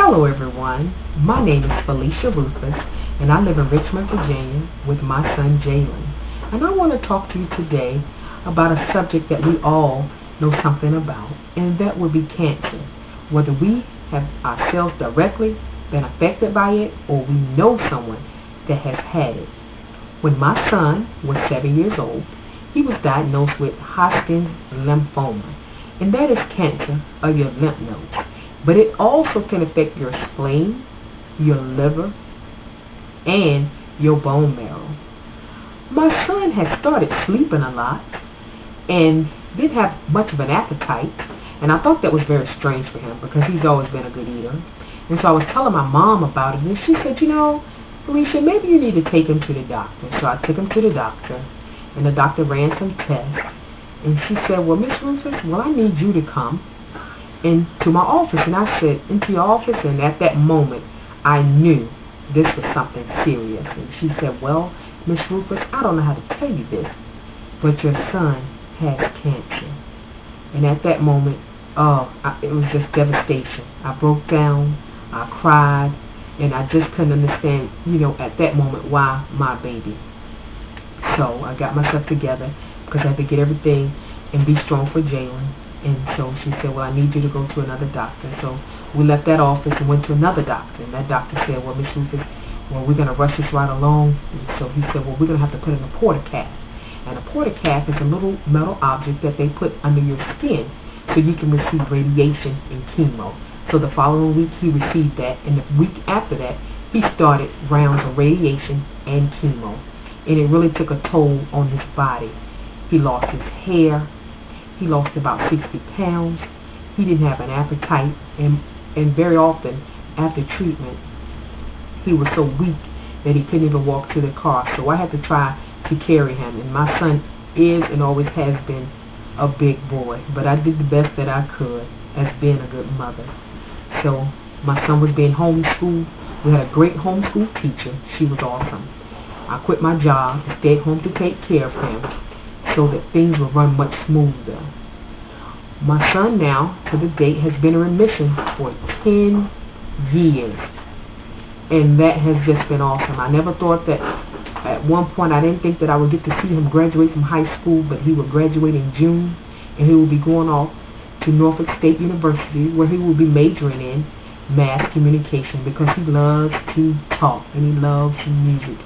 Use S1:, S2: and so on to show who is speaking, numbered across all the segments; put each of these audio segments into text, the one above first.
S1: Hello everyone, my name is Felicia Rufus and I live in Richmond, Virginia with my son Jalen. And I want to talk to you today about a subject that we all know something about, and that would be cancer. Whether we have ourselves directly been affected by it or we know someone that has had it. When my son was 7 years old, he was diagnosed with Hodgkin's lymphoma, and that is cancer of your lymph nodes. But it also can affect your spleen, your liver, and your bone marrow. My son has started sleeping a lot and didn't have much of an appetite, and I thought that was very strange for him because he's always been a good eater. And so I was telling my mom about it, and she said, Felicia, maybe you need to take him to the doctor. So I took him to the doctor, and the doctor ran some tests, and she said, well, Miss Rufus, I need you to come into my office. And I said, into your office? And at that moment, I knew this was something serious. And she said, well, Miss Rufus, I don't know how to tell you this, but your son has cancer. And at that moment, it was just devastation. I broke down, I cried, and I just couldn't understand, at that moment, why my baby. So I got myself together because I had to get everything and be strong for Jalen. And so she said, well, I need you to go to another doctor. So we left that office and went to another doctor. And that doctor said, well, Miss Rufus, we're going to rush this right along. And so he said, well, we're going to have to put in a porta-cath. And a porta-cath is a little metal object that they put under your skin so you can receive radiation and chemo. So the following week he received that, and the week after that he started rounds of radiation and chemo. And it really took a toll on his body. He lost his hair. He lost about 60 pounds. He didn't have an appetite, and very often after treatment he was so weak that he couldn't even walk to the car. So I had to try to carry him, and my son is and always has been a big boy, but I did the best that I could as being a good mother. So my son was being homeschooled. We had a great homeschool teacher. She was awesome. I quit my job and stayed home to take care of him so that things will run much smoother. My son now, to the date, has been in remission for 10 years. And that has just been awesome. I never thought that, at one point I didn't think that I would get to see him graduate from high school, but he will graduate in June, and he will be going off to Norfolk State University, where he will be majoring in mass communication because he loves to talk and he loves music.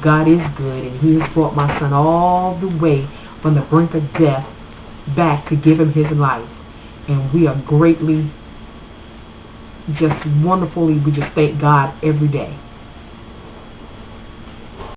S1: God is good, and he has brought my son all the way from the brink of death back to give him his life. And we are greatly, just wonderfully, we just thank God every day.